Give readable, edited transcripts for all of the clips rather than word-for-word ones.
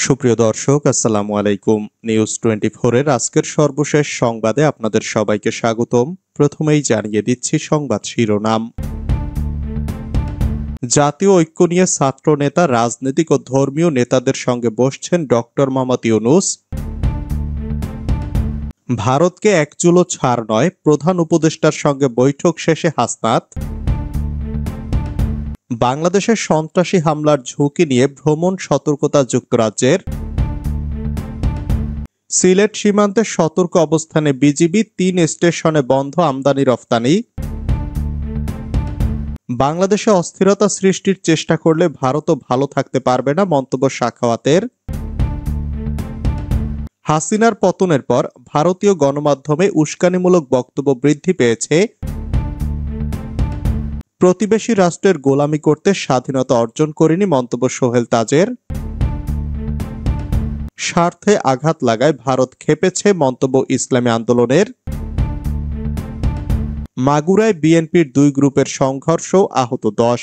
সুপ্রিয় দর্শক, আসসালামু আলাইকুম। নিউজ 24 এর আজকের সর্বশেষ সংবাদে আপনাদের সবাইকে স্বাগতম। প্রথমেই জানিয়ে দিচ্ছি সংবাদ শিরোনাম। জাতীয় ঐক্য নিয়ে ছাত্র নেতা, রাজনৈতিক ও ধর্মীয় নেতাদের সঙ্গে বসছেন ডক্টর মোহাম্মদ ইউনূস। ভারতকে এক চুলো ছাড় নয়, প্রধান উপদেষ্টার সঙ্গে বৈঠক শেষে হাসনাত। বাংলাদেশের সন্ত্রাসী হামলার ঝুঁকি নিয়ে ভ্রমণ সতর্কতা যুক্তরাজ্যের। সিলেট সীমান্তে সতর্ক অবস্থানে বিজিবি, ৩ স্টেশনে বন্ধ আমদানি রফতানি। বাংলাদেশে অস্থিরতা সৃষ্টির চেষ্টা করলে ভারতও ভালো থাকতে পারবে না, মন্তব্য সাখাওয়াতের। হাসিনার পতনের পর ভারতীয় গণমাধ্যমে উস্কানিমূলক বক্তব্য বৃদ্ধি পেয়েছে। প্রতিবেশী রাষ্ট্রের গোলামি করতে স্বাধীনতা অর্জন করেনি, মন্তব্য সোহেল তাজের। স্বার্থে আঘাত লাগায় ভারত খেপেছে, মন্তব্য ইসলামী আন্দোলনের। মাগুরায় বিএনপির 2 গ্রুপের সংঘর্ষ, আহত 10।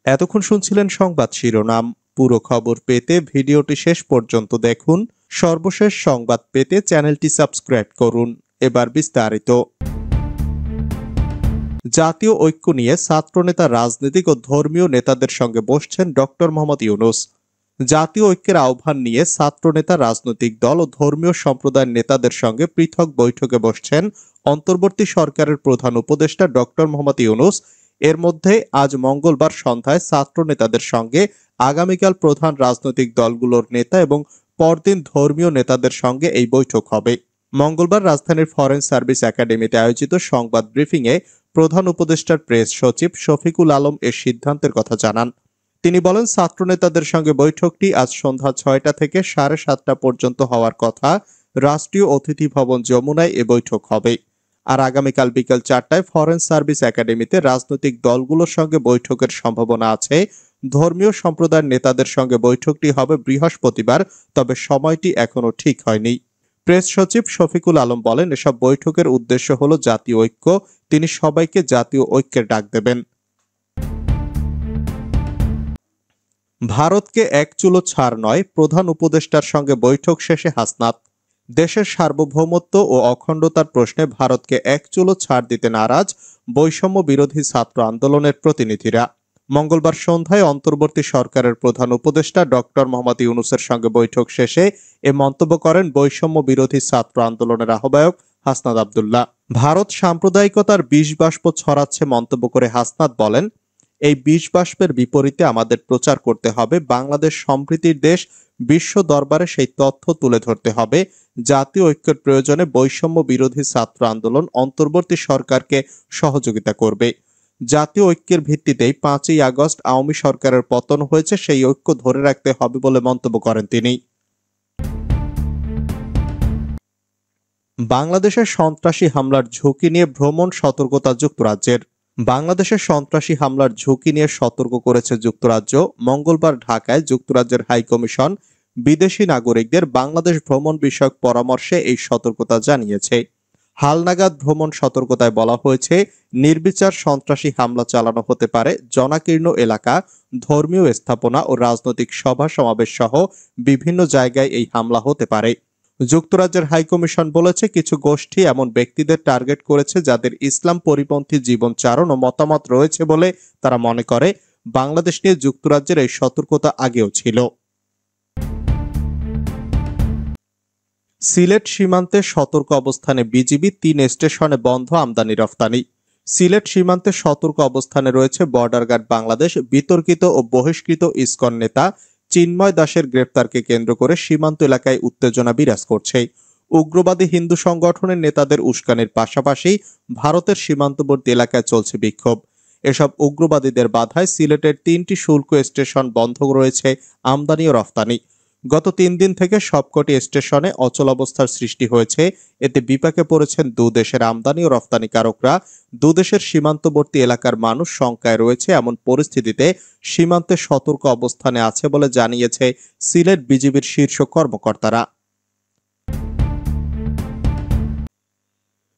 এতক্ষণ শুনছিলেন সংবাদ শিরোনাম। পুরো খবর পেতে ভিডিওটি শেষ পর্যন্ত দেখুন। সর্বশেষ সংবাদ পেতে চ্যানেলটি সাবস্ক্রাইব করুন। এবার বিস্তারিত। জাতীয় ঐক্য নিয়ে ছাত্রনেতা, রাজনৈতিক ও ধর্মীয় নেতাদের সঙ্গে বসছেন ডক্টর মোহাম্মদ ইউনূস। জাতীয় ঐক্যের আহ্বান নিয়ে ছাত্রনেতা, রাজনৈতিক দল ও ধর্মীয় সম্প্রদায়ের নেতাদের সঙ্গে পৃথক বৈঠকে বসছেন অন্তর্বর্তী সরকারের প্রধান উপদেষ্টা ডক্টর মোহাম্মদ ইউনূস। এর মধ্যে আজ মঙ্গলবার সন্ধ্যায় ছাত্র নেতাদের সঙ্গে, আগামীকাল প্রধান রাজনৈতিক দলগুলোর নেতা এবং পরদিন ধর্মীয় নেতাদের সঙ্গে এই বৈঠক হবে। মঙ্গলবার রাজধানীর ফরেন সার্ভিস একাডেমিতে আয়োজিত সংবাদ ব্রিফিংয়ে প্রধান উপদেষ্টার প্রেস সচিব শফিকুল আলম এর সিদ্ধান্তের কথা জানান। তিনি বলেন, ছাত্রনেতাদের সঙ্গে বৈঠকটি আজ সন্ধ্যা 6টা থেকে 7:30 পর্যন্ত হওয়ার কথা। রাষ্ট্রীয় অতিথি ভবন যমুনায় এ বৈঠক হবে। আর আগামীকাল বিকেল 4টায় ফরেন সার্ভিস একাডেমিতে রাজনৈতিক দলগুলোর সঙ্গে বৈঠকের সম্ভাবনা আছে। ধর্মীয় সম্প্রদায়ের নেতাদের সঙ্গে বৈঠকটি হবে বৃহস্পতিবার, তবে সময়টি এখনো ঠিক হয়নি। প্রেস সচিব শফিকুল আলম বলেন, এসব বৈঠকের উদ্দেশ্য হলো জাতীয় ঐক্য। তিনি সবাইকে জাতীয় ঐক্যের ডাক দেবেন। ভারতকে এক চুলো ছাড় নয়, প্রধান উপদেষ্টার সঙ্গে বৈঠক শেষে হাসনাত। দেশের সার্বভৌমত্ব ও অখণ্ডতার প্রশ্নে ভারতকে এক চুলো ছাড় দিতে নারাজ বৈষম্য বিরোধী ছাত্র আন্দোলনের প্রতিনিধিরা। মঙ্গলবার সন্ধ্যায় অন্তর্বর্তী সরকারের প্রধান উপদেষ্টা ডক্টর মোহাম্মদ ইউনূসের সঙ্গে বৈঠক শেষে এ মন্তব্য করেন বৈষম্য বিরোধী ছাত্র আন্দোলনের আহ্বায়ক হাসনাত আব্দুল্লাহ। ভারত সাম্প্রদায়িকতার বিষ বাষ্প ছড়াচ্ছে মন্তব্য করে হাসনাত বলেন, এই বিষ বাষ্পের বিপরীতে আমাদের প্রচার করতে হবে। বাংলাদেশ সম্প্রীতির দেশ, বিশ্ব দরবারে সেই তথ্য তুলে ধরতে হবে। জাতীয় ঐক্যের প্রয়োজনে বৈষম্য বিরোধী ছাত্র আন্দোলন অন্তর্বর্তী সরকারকে সহযোগিতা করবে। জাতীয় ঐক্যের ভিত্তিতেই 5ই আগস্ট আওয়ামী সরকারের পতন হয়েছে, সেই ঐক্য ধরে রাখতে হবে বলে মন্তব্য করেন তিনি। বাংলাদেশের সন্ত্রাসী হামলার ঝুঁকি নিয়ে ভ্রমণ সতর্কতা যুক্তরাজ্যের। বাংলাদেশের সন্ত্রাসী হামলার ঝুঁকি নিয়ে সতর্ক করেছে যুক্তরাজ্য। মঙ্গলবার ঢাকায় যুক্তরাজ্যের হাইকমিশন বিদেশি নাগরিকদের বাংলাদেশ ভ্রমণ বিষয়ক পরামর্শে এই সতর্কতা জানিয়েছে। হালনাগাদ ভ্রমণ সতর্কতায় বলা হয়েছে, নির্বিচার সন্ত্রাসী হামলা চালানো হতে পারে। জনাকীর্ণ এলাকা, ধর্মীয় স্থাপনা ও রাজনৈতিক সভা সমাবেশ সহ বিভিন্ন জায়গায় এই হামলা হতে পারে। যুক্তরাজ্যের হাইকমিশন বলেছে, কিছু গোষ্ঠী এমন ব্যক্তিদের টার্গেট করেছে যাদের ইসলাম পরিপন্থী জীবনচারণ ও মতামত রয়েছে বলে তারা মনে করে। বাংলাদেশ নিয়ে যুক্তরাজ্যের এই সতর্কতা আগেও ছিল। সিলেট সীমান্তে সতর্ক অবস্থানে বিজিবি, 3 স্টেশনে বন্ধ আমদানি রফতানি। সিলেট সীমান্তে সতর্ক অবস্থানে রয়েছে বর্ডার গার্ড বাংলাদেশ। বিতর্কিত ও বহিষ্কৃত ইসকন নেতা চিন্ময় দাসের গ্রেপ্তারকে কেন্দ্র করে সীমান্ত এলাকায় উত্তেজনা বিরাজ করছে। উগ্রবাদী হিন্দু সংগঠনের নেতাদের উস্কানির পাশাপাশি ভারতের সীমান্তবর্তী এলাকায় চলছে বিক্ষোভ। এসব উগ্রবাদীদের বাধায় সিলেটের 3টি শুল্ক স্টেশন বন্ধ রয়েছে আমদানি ও রফতানি। গত 3 দিন থেকে সবকটি স্টেশনে অচলাবস্থার সৃষ্টি হয়েছে। এতে বিপাকে পড়েছেন দুদেশের আমদানি ও রফতানিকারকরা। দুদেশের সীমান্তবর্তী এলাকার মানুষ শঙ্কায় রয়েছে। এমন পরিস্থিতিতে সীমান্তে সতর্ক অবস্থানে আছে বলে জানিয়েছে সিলেট বিজিবির শীর্ষ কর্মকর্তারা।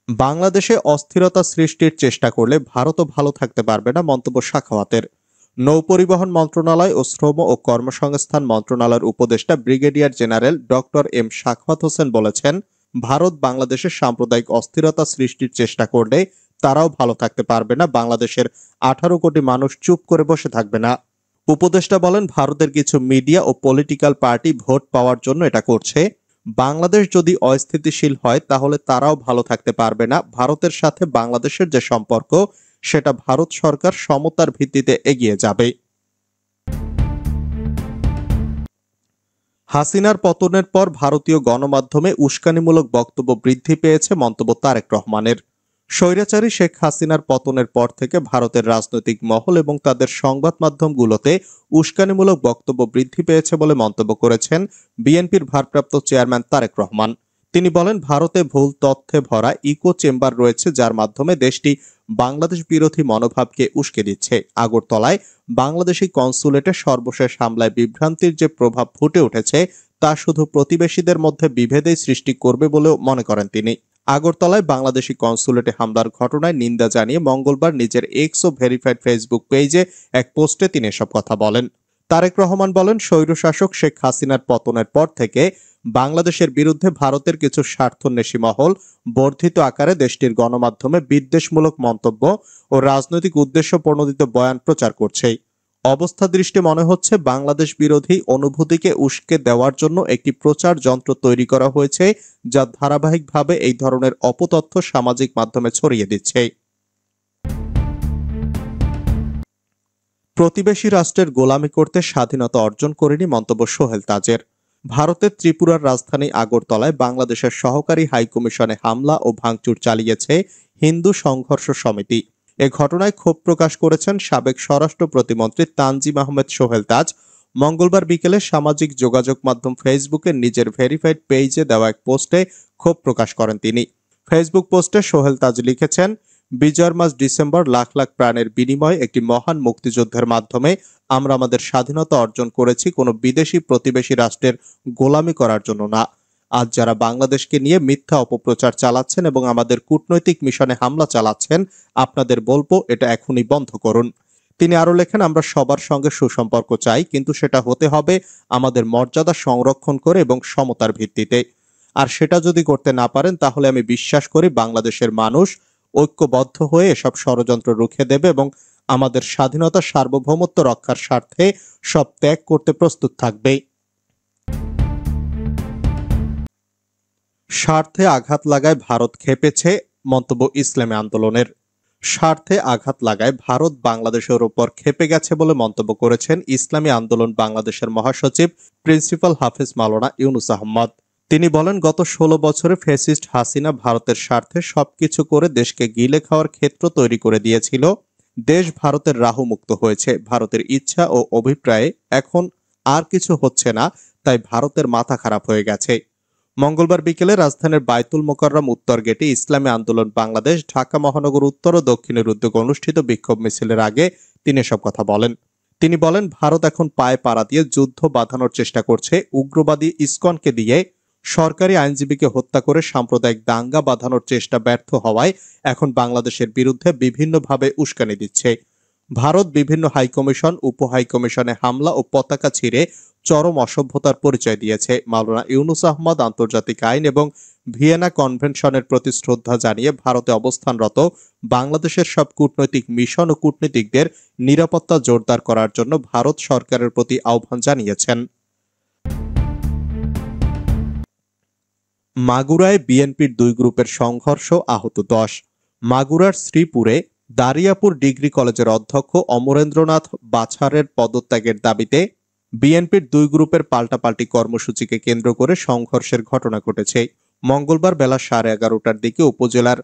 বাংলাদেশে অস্থিরতা সৃষ্টির চেষ্টা করলে ভারতও ভালো থাকতে পারবে না, মন্তব্য সাখাওয়াতের। নৌপরিবহন মন্ত্রণালয় ও শ্রম ও কর্মসংস্থান মন্ত্রণালয়ের উপদেষ্টা brigadier general doctor M Sakhawat Hossain বলেছেন, ভারত বাংলাদেশের সাম্প্রদায়িক অস্থিরতা সৃষ্টির চেষ্টা করলে তারাও ভালো থাকতে পারবে না, বাংলাদেশের 18 কোটি মানুষ চুপ করে বসে থাকবে না। উপদেষ্টা বলেন, ভারতের কিছু মিডিয়া ও পলিটিক্যাল পার্টি ভোট পাওয়ার জন্য এটা করছে। বাংলাদেশ যদি অস্থিতিশীল হয় তাহলে তারাও ভালো থাকতে পারবে না। ভারতের সাথে বাংলাদেশের যে সম্পর্ক সেটা ভারত সরকার সমতার ভিত্তিতে এগিয়ে যাবে। হাসিনার পতনের পর ভারতীয় গণমাধ্যমে উস্কানিমূলক বক্তব্য বৃদ্ধি পেয়েছে মন্তব্য তারেক রহমানের। স্বৈরাচারী শেখ হাসিনার পতনের পর থেকে ভারতের রাজনৈতিক মহল এবং তাদের সংবাদ মাধ্যমগুলোতে উস্কানিমূলক বক্তব্য বৃদ্ধি পেয়েছে বলে মন্তব্য করেছেন বিএনপির ভারপ্রাপ্ত চেয়ারম্যান তারেক রহমান। তিনি বলেন, ভারতে ভুল তথ্যে ভরা ইকো চেম্বার রয়েছে, যার মাধ্যমে দেশটি বাংলাদেশ বিরোধী মনোভাবকে উস্কে দিচ্ছে। আগরতলায় বাংলাদেশি কনসুলেটে সর্বশেষ হামলায় বিভ্রান্তির যে প্রভাব ফুটে উঠেছে তা শুধু প্রতিবেশীদের মধ্যে বিভেদই সৃষ্টি করবে বলেও মনে করেন তিনি। আগরতলায় বাংলাদেশি কনসুলেটে হামলার ঘটনায় নিন্দা জানিয়ে মঙ্গলবার নিজের এক্স ও ভেরিফাইড ফেসবুক পেজে এক পোস্টে তিনি এসব কথা বলেন। তারেক রহমান বলেন, স্বৈরশাসক শেখ হাসিনার পতনের পর থেকে বাংলাদেশের বিরুদ্ধে ভারতের কিছু স্বার্থন্বেষী মহল বর্ধিত আকারে দেশটির গণমাধ্যমে বিদ্বেষমূলক মন্তব্য ও রাজনৈতিক উদ্দেশ্য প্রণোদিত বয়ান প্রচার করছে। অবস্থা দৃষ্টে মনে হচ্ছে বাংলাদেশ বিরোধী অনুভূতিকে উস্কে দেওয়ার জন্য একটি প্রচার যন্ত্র তৈরি করা হয়েছে, যা ধারাবাহিকভাবে এই ধরনের অপতথ্য সামাজিক মাধ্যমে ছড়িয়ে দিচ্ছে। প্রতিবেশী রাষ্ট্রের গোলামি করতে স্বাধীনতা অর্জন করেনি মন্তব্য সোহেল তাজের। ভারতের ত্রিপুরার রাজধানী আগরতলায় বাংলাদেশের সহকারী হাইকমিশনে হামলা ও ভাঙচুর চালিয়েছে হিন্দু সংঘর্ষ সমিতি। এ ঘটনায় ক্ষোভ প্রকাশ করেছেন সাবেক স্বরাষ্ট্র প্রতিমন্ত্রী তানজিম আহমেদ সোহেল তাজ। মঙ্গলবার বিকেলে সামাজিক যোগাযোগ মাধ্যম ফেসবুকে নিজের ভেরিফাইড পেজে দেওয়া এক পোস্টে ক্ষোভ প্রকাশ করেন তিনি। ফেসবুক পোস্টে সোহেল তাজ লিখেছেন, বিজয়ের মাস ডিসেম্বর লাখ লাখ প্রাণের বিনিময়ে একটি মহান মুক্তিযুদ্ধের মাধ্যমে আমরা আমাদের স্বাধীনতা অর্জন করেছি, কোনো বিদেশি প্রতিবেশী রাষ্ট্রের গোলামি করার জন্য না। আজ যারা বাংলাদেশকে নিয়ে মিথ্যা অপপ্রচার চালাচ্ছেন এবং আমাদের কূটনৈতিক মিশনে হামলা চালাচ্ছেন, আপনাদের বলবো এটা এখনই বন্ধ করুন। তিনি আরো লেখেন, আমরা সবার সঙ্গে সুসম্পর্ক চাই, কিন্তু সেটা হতে হবে আমাদের মর্যাদা সংরক্ষণ করে এবং সমতার ভিত্তিতে। আর সেটা যদি করতে না পারেন তাহলে আমি বিশ্বাস করি বাংলাদেশের মানুষ ঐক্যবদ্ধ হয়ে এসব ষড়যন্ত্র রুখে দেবে এবং আমাদের স্বাধীনতা সার্বভৌমত্ব রক্ষার স্বার্থে সব ত্যাগ করতে প্রস্তুত থাকবে। স্বার্থে আঘাত লাগায় ভারত ক্ষেপেছে মন্তব্য ইসলামী আন্দোলনের। স্বার্থে আঘাত লাগায় ভারত বাংলাদেশের উপর ক্ষেপে গেছে বলে মন্তব্য করেছেন ইসলামী আন্দোলন বাংলাদেশের মহাসচিব প্রিন্সিপাল হাফেজ মাওলানা ইউনুস আহমদ। তিনি বলেন, গত 16 বছরে ফ্যাসিস্ট হাসিনা ভারতের স্বার্থে সবকিছু করে দেশকে গিলে খাওয়ার ক্ষেত্র তৈরি করে দিয়েছিল। দেশ ভারতের রাহুমুক্ত হয়েছে। ভারতের ইচ্ছা ও অভিপ্রায়ে এখন আর কিছু হচ্ছে না, তাই ভারতের মাথা খারাপ হয়ে গেছে। মঙ্গলবার বিকেলে রাজধানীর বায়তুল মোকাররম উত্তর গেটে ইসলামী আন্দোলন বাংলাদেশ ঢাকা মহানগর উত্তর ও দক্ষিণের উদ্যোগে অনুষ্ঠিত বিক্ষোভ মিছিলের আগে তিনি এসব কথা বলেন। তিনি বলেন, ভারত এখন পায়ে পাড়া দিয়ে যুদ্ধ বাঁধানোর চেষ্টা করছে। উগ্রবাদী ইসকনকে দিয়ে সরকারি আইনজীবীকে হত্যা করে সাম্প্রদায়িক দাঙ্গা বাঁধানোর চেষ্টা ব্যর্থ হওয়ায় এখন বাংলাদেশের বিরুদ্ধে বিভিন্নভাবে উস্কানি দিচ্ছে। ভারত বিভিন্ন হাইকমিশন, উপ হাইকমিশনে হামলা ও পতাকা ছিঁড়ে চরম অসভ্যতার পরিচয় দিয়েছে। মাওলানা ইউনুস আহমদ আন্তর্জাতিক আইন এবং ভিয়েনা কনভেনশনের প্রতি শ্রদ্ধা জানিয়ে ভারতে অবস্থানরত বাংলাদেশের সব কূটনৈতিক মিশন ও কূটনীতিকদের নিরাপত্তা জোরদার করার জন্য ভারত সরকারের প্রতি আহ্বান জানিয়েছেন। মাগুরায় বিএনপির 2 গ্রুপের সংঘর্ষ, আহত 10। মাগুরার শ্রীপুরে দারিয়াপুর ডিগ্রি কলেজের অধ্যক্ষ অমরেন্দ্রনাথ বাছারের পদত্যাগের দাবিতে বিএনপির 2 গ্রুপের পাল্টাপাল্টি কর্মসূচিকে কেন্দ্র করে সংঘর্ষের ঘটনা ঘটেছে। মঙ্গলবার বেলা 11:30টার দিকে উপজেলার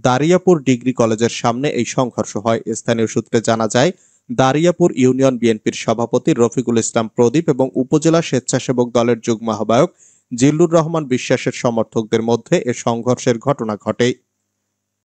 দারিয়াপুর ডিগ্রি কলেজের সামনে এই সংঘর্ষ হয়। স্থানীয় সূত্রে জানা যায়, দারিয়াপুর ইউনিয়ন বিএনপির সভাপতি রফিকুল ইসলাম প্রদীপ এবং উপজেলা স্বেচ্ছাসেবক দলের যুগ্ম আহ্বায়ক জিল্লুর রহমান বিশ্বাসের সমর্থকদের মধ্যে এ সংঘর্ষের ঘটনা ঘটে।